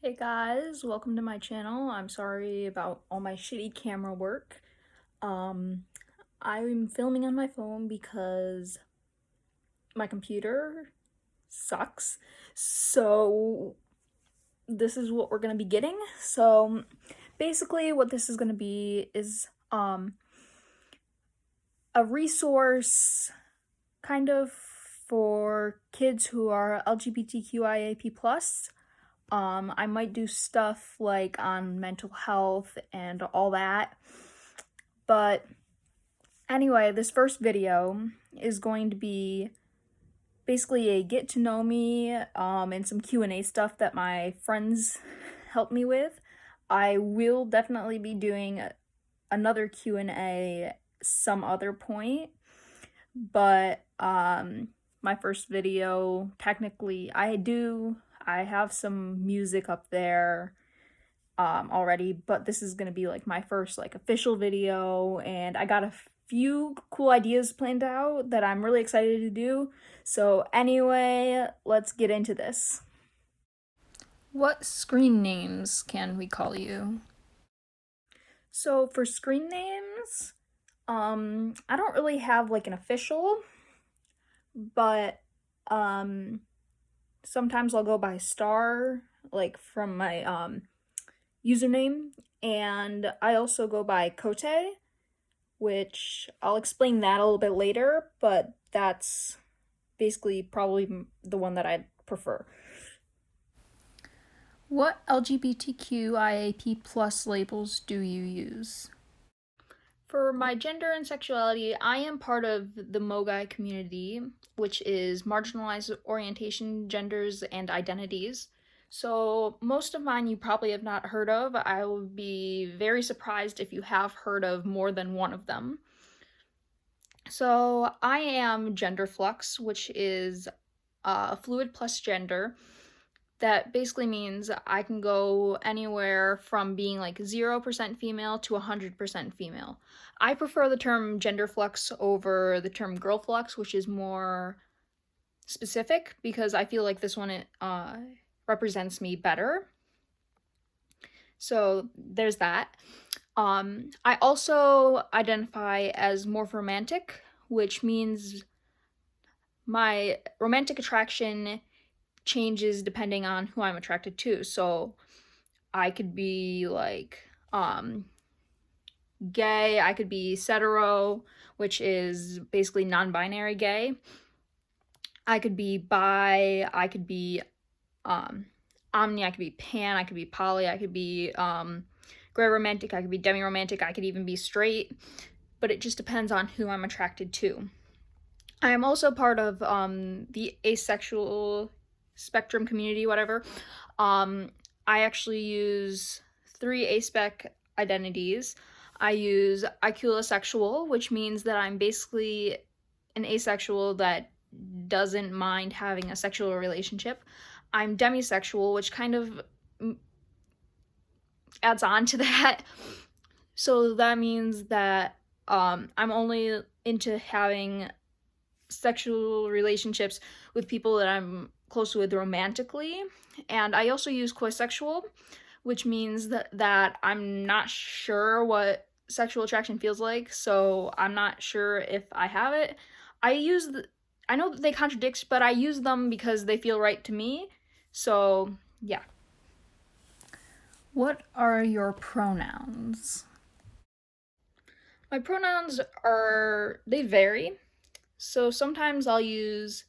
Hey guys, welcome to my channel. I'm sorry about all my shitty camera work. I'm filming on my phone because my computer sucks. So this is what we're gonna be getting. So basically what this is gonna be is a resource kind of for kids who are LGBTQIAP+. I might do stuff like on mental health and all that. But anyway, this first video is going to be basically a get to know me and some Q&A stuff that my friends helped me with. I will definitely be doing another Q&A some other point, but my first video, technically, I have some music up there already, but this is gonna be like my first like official video, and I got a few cool ideas planned out that I'm really excited to do. So anyway, let's get into this. What screen names can we call you? So for screen names, I don't really have like an official, but sometimes I'll go by Star, like from my username, and I also go by Kote, which I'll explain that a little bit later, but that's basically probably the one that I prefer. What LGBTQIAP plus labels do you use? For my gender and sexuality, I am part of the MOGI community, which is marginalized orientation, genders, and identities. So most of mine you probably have not heard of. I will be very surprised if you have heard of more than one of them. So I am gender flux, which is fluid plus gender. That basically means I can go anywhere from being like 0% female to 100% female. I prefer the term gender flux over the term girl flux, which is more specific because I feel like this one represents me better. So there's that. I also identify as morphromantic, which means my romantic attraction changes depending on who I'm attracted to. So I could be like gay, I could be hetero, which is basically non-binary gay. I could be bi, I could be omni, I could be pan, I could be poly, I could be gray romantic, I could be demi-romantic, I could even be straight, but it just depends on who I'm attracted to. I am also part of the asexual spectrum community, whatever. I actually use 3 aspec identities. I use iculisexual, which means that I'm basically an asexual that doesn't mind having a sexual relationship. I'm demisexual, which kind of adds on to that. So that means that I'm only into having sexual relationships with people that I'm close with romantically. And I also use coisexual, which means that I'm not sure what sexual attraction feels like, so I'm not sure if I have it. I know that they contradict, but I use them because they feel right to me. So, yeah. What are your pronouns? My pronouns they vary. So sometimes I'll use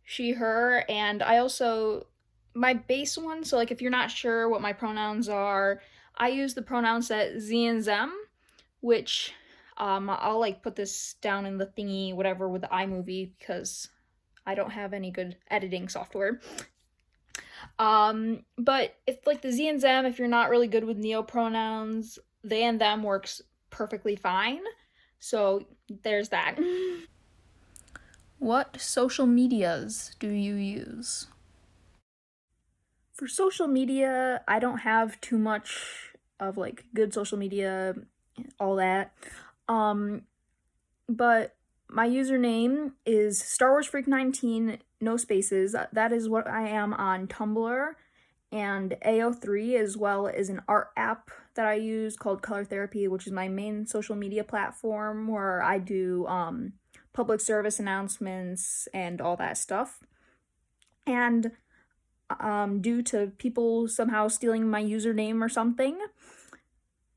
she, her, and I also, my base one, so like if you're not sure what my pronouns are, I use the pronoun set z and them, which I'll like put this down in the thingy, whatever, with the iMovie because I don't have any good editing software. But if like the z and them, if you're not really good with neopronouns, they and them works perfectly fine. So there's that. What social medias do you use? For social media, I don't have too much of like good social media, all that. But my username is Star Wars Freak 19, no spaces. That is what I am on Tumblr. and AO3, as well as an art app that I use called Color Therapy, which is my main social media platform where I do public service announcements and all that stuff. And due to people somehow stealing my username or something,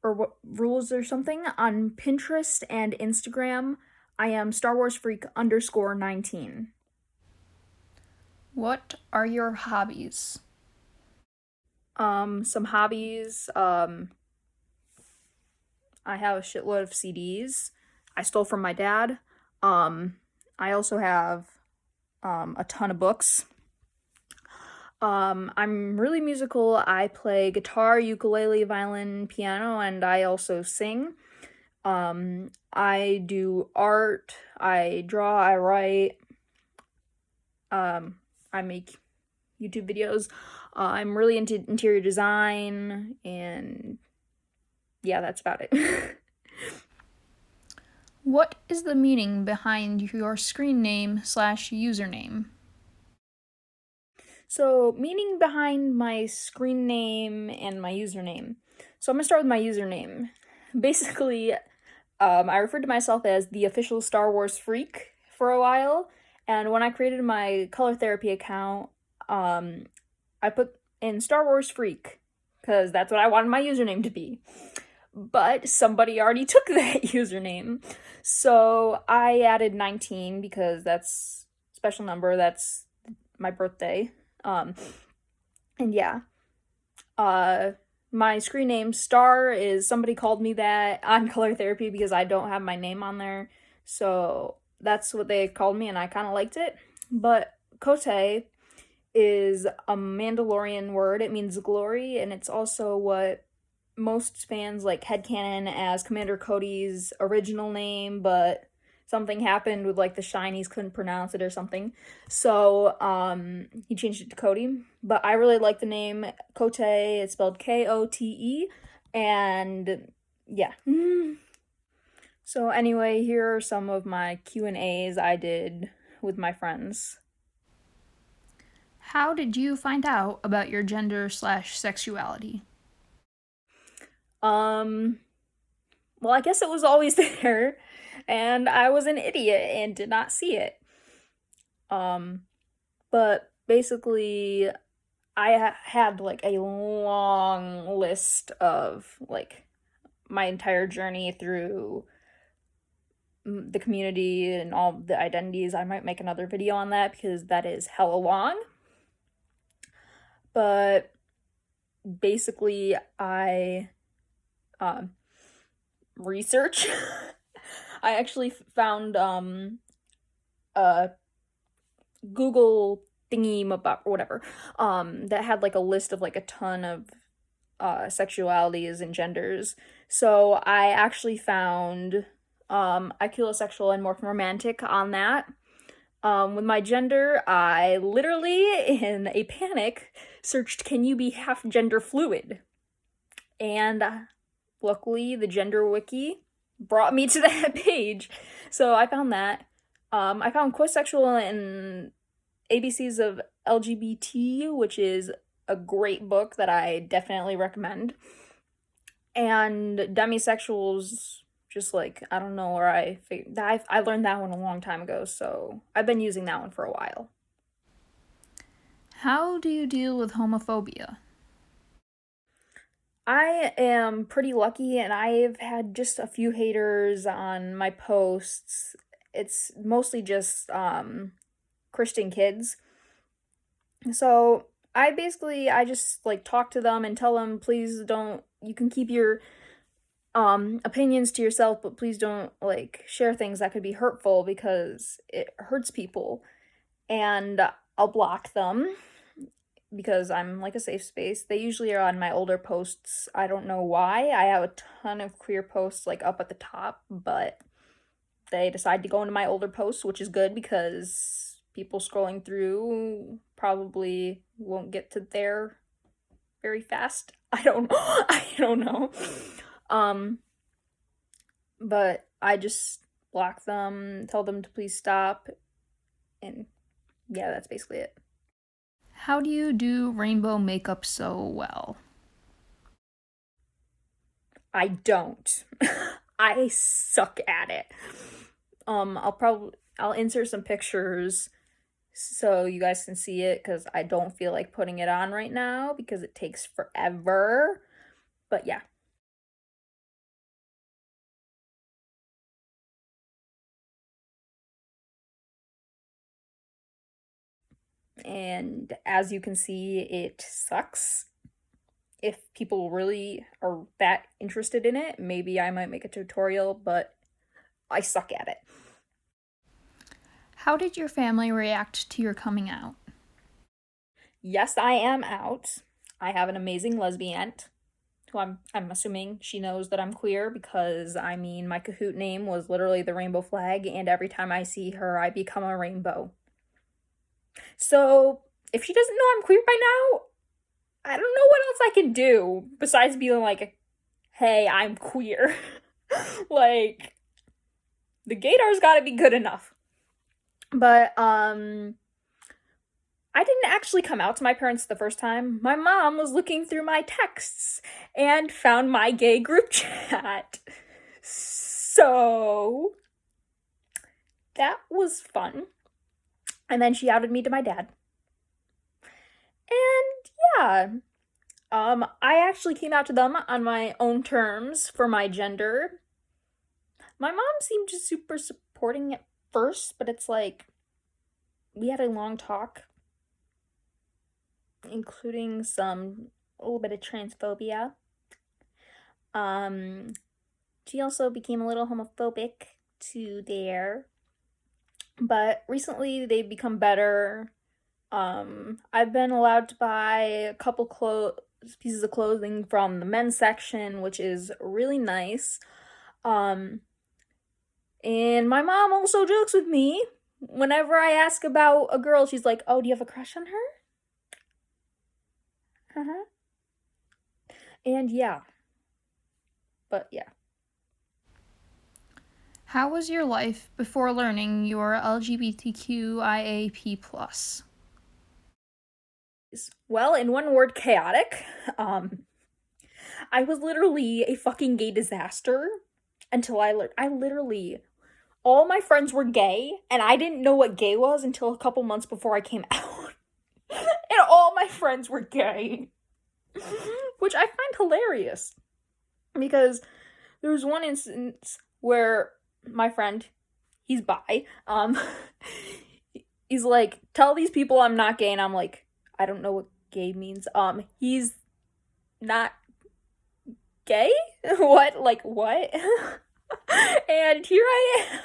or what rules or something, on Pinterest and Instagram, I am Star Wars Freak _19. What are your hobbies? Some hobbies, I have a shitload of CDs I stole from my dad. I also have a ton of books. I'm really musical. I play guitar, ukulele, violin, piano, and I also sing. I do art, I draw, I write, I make YouTube videos. I'm really into interior design, and yeah, that's about it. What is the meaning behind your screen name / username? So, meaning behind my screen name and my username. So, I'm gonna start with my username. Basically, I referred to myself as the official Star Wars freak for a while, and when I created my Color Therapy account, I put in Star Wars freak because that's what I wanted my username to be. But somebody already took that username, so I added 19 because that's a special number. That's my birthday. And yeah, my screen name Star is somebody called me that on Color Therapy because I don't have my name on there. So that's what they called me, and I kind of liked it. But Kote is a Mandalorian word. It means glory, and it's also what most fans like headcanon as Commander Cody's original name, but something happened with like the shinies couldn't pronounce it or something. So he changed it to Cody. But I really like the name Kote. It's spelled Kote. And yeah. So anyway, here are some of my Q&As I did with my friends. How did you find out about your gender / sexuality? Well, I guess it was always there, and I was an idiot and did not see it. But basically, I had like a long list of like my entire journey through the community and all the identities. I might make another video on that because that is hella long. But basically, I research. I actually found a Google thingy about whatever that had like a list of like a ton of sexualities and genders. So I actually found iculosexual and more romantic on that. With my gender, I literally, in a panic, searched, "Can you be half gender fluid?" And luckily, the gender wiki brought me to that page. So I found that. I found Queersexual and ABCs of LGBT, which is a great book that I definitely recommend. And demisexuals, just like, I don't know where I learned that one a long time ago, so I've been using that one for a while. How do you deal with homophobia? I am pretty lucky, and I've had just a few haters on my posts. It's mostly just Christian kids. So I just like talk to them and tell them, please don't, you can keep your opinions to yourself, but please don't like share things that could be hurtful because it hurts people. And I'll block them because I'm like a safe space. They usually are on my older posts. I don't know why. I have a ton of queer posts like up at the top, but they decide to go into my older posts, which is good because people scrolling through probably won't get to there very fast. I don't know. But I just block them, tell them to please stop, and yeah, that's basically it. How do you do rainbow makeup so well? I don't. I suck at it. I'll insert some pictures so you guys can see it because I don't feel like putting it on right now because it takes forever. But yeah. And as you can see, it sucks. If people really are that interested in it, maybe I might make a tutorial, but I suck at it. How did your family react to your coming out? Yes, I am out. I have an amazing lesbian aunt who I'm assuming she knows that I'm queer because I mean my Kahoot name was literally the rainbow flag, and every time I see her, I become a rainbow. So if she doesn't know I'm queer by now, I don't know what else I can do besides being like, hey, I'm queer. Like, the gaydar's gotta be good enough. But, I didn't actually come out to my parents the first time. My mom was looking through my texts and found my gay group chat. So, that was fun. And then she outed me to my dad. And yeah, I actually came out to them on my own terms for my gender. My mom seemed just super supporting at first, but it's like we had a long talk, including a little bit of transphobia. Um, she also became a little homophobic to there, but recently they've become better. I've been allowed to buy a couple pieces of clothing from the men's section, which is really nice. Um, and my mom also jokes with me. Whenever I ask about a girl, she's like, "Oh, do you have a crush on her?" Uh-huh. And yeah. But yeah. How was your life before learning your LGBTQIAP+. Well, in one word, chaotic. Um, I was literally a fucking gay disaster until I literally all my friends were gay, and I didn't know what gay was until a couple months before I came out. And all my friends were gay. Which I find hilarious. Because there was one instance where my friend, he's bi, he's like, tell these people I'm not gay, and I'm like, I don't know what gay means. He's not gay? What? Like, what? And here I am.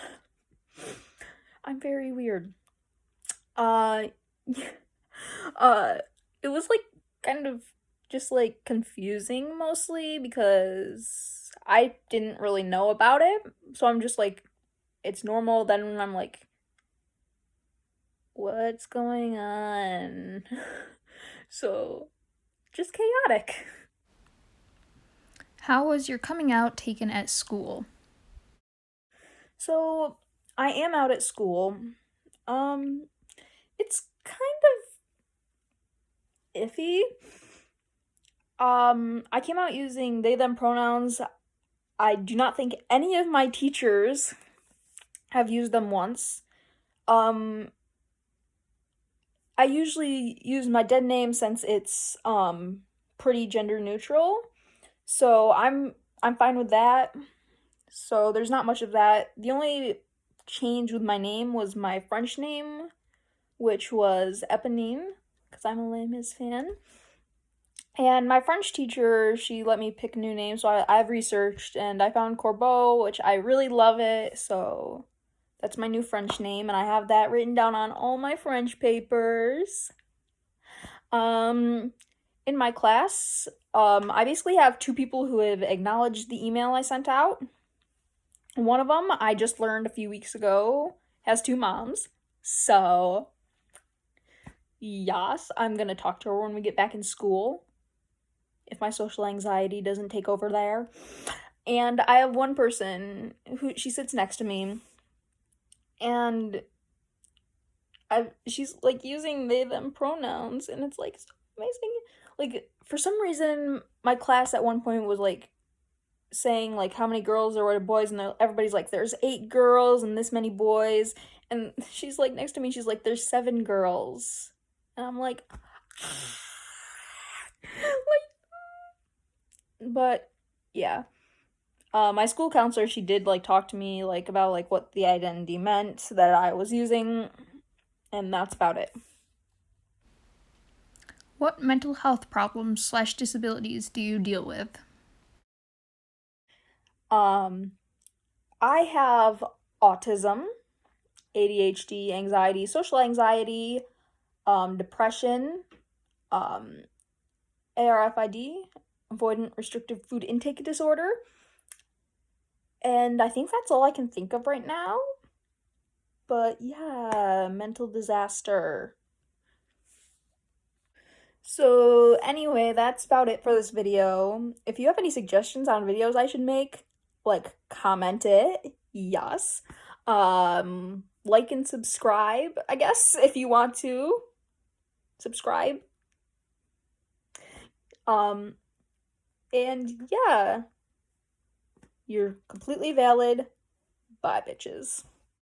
I'm very weird. Uh, it was like kind of just like confusing mostly because I didn't really know about it. So I'm just like, it's normal. Then I'm like, what's going on? So just chaotic. How was your coming out taken at school? So I am out at school. Um, it's kind of iffy. I came out using they them pronouns. I do not think any of my teachers have used them once. Um, I usually use my dead name since it's pretty gender neutral. So I'm fine with that. So there's not much of that. The only change with my name was my French name, which was Eponine, because I'm a Les Mis fan. And my French teacher, she let me pick a new name, so I've researched and I found Corbeau, which I really love it, so that's my new French name, and I have that written down on all my French papers. In my class, I basically have two people who have acknowledged the email I sent out. One of them, I just learned a few weeks ago, has two moms, so yes, I'm gonna talk to her when we get back in school if my social anxiety doesn't take over there. And I have one person who she sits next to me, and she's like using they them pronouns, and it's like so amazing. Like for some reason my class at one point was like saying like how many girls there were to boys, and everybody's like there's 8 girls and this many boys, and she's like next to me, she's like there's 7 girls, and I'm like but yeah. My school counselor, she did like talk to me like about like what the identity meant that I was using, and that's about it. What mental health problems/disabilities do you deal with? Um, I have autism, ADHD, anxiety, social anxiety, depression, um, ARFID, avoidant restrictive food intake disorder, and I think that's all I can think of right now. But yeah, mental disaster. So anyway, that's about it for this video. If you have any suggestions on videos I should make, like comment it. Yes. Like and subscribe, I guess, if you want to. Subscribe. Um, and yeah, you're completely valid. Bye, bitches.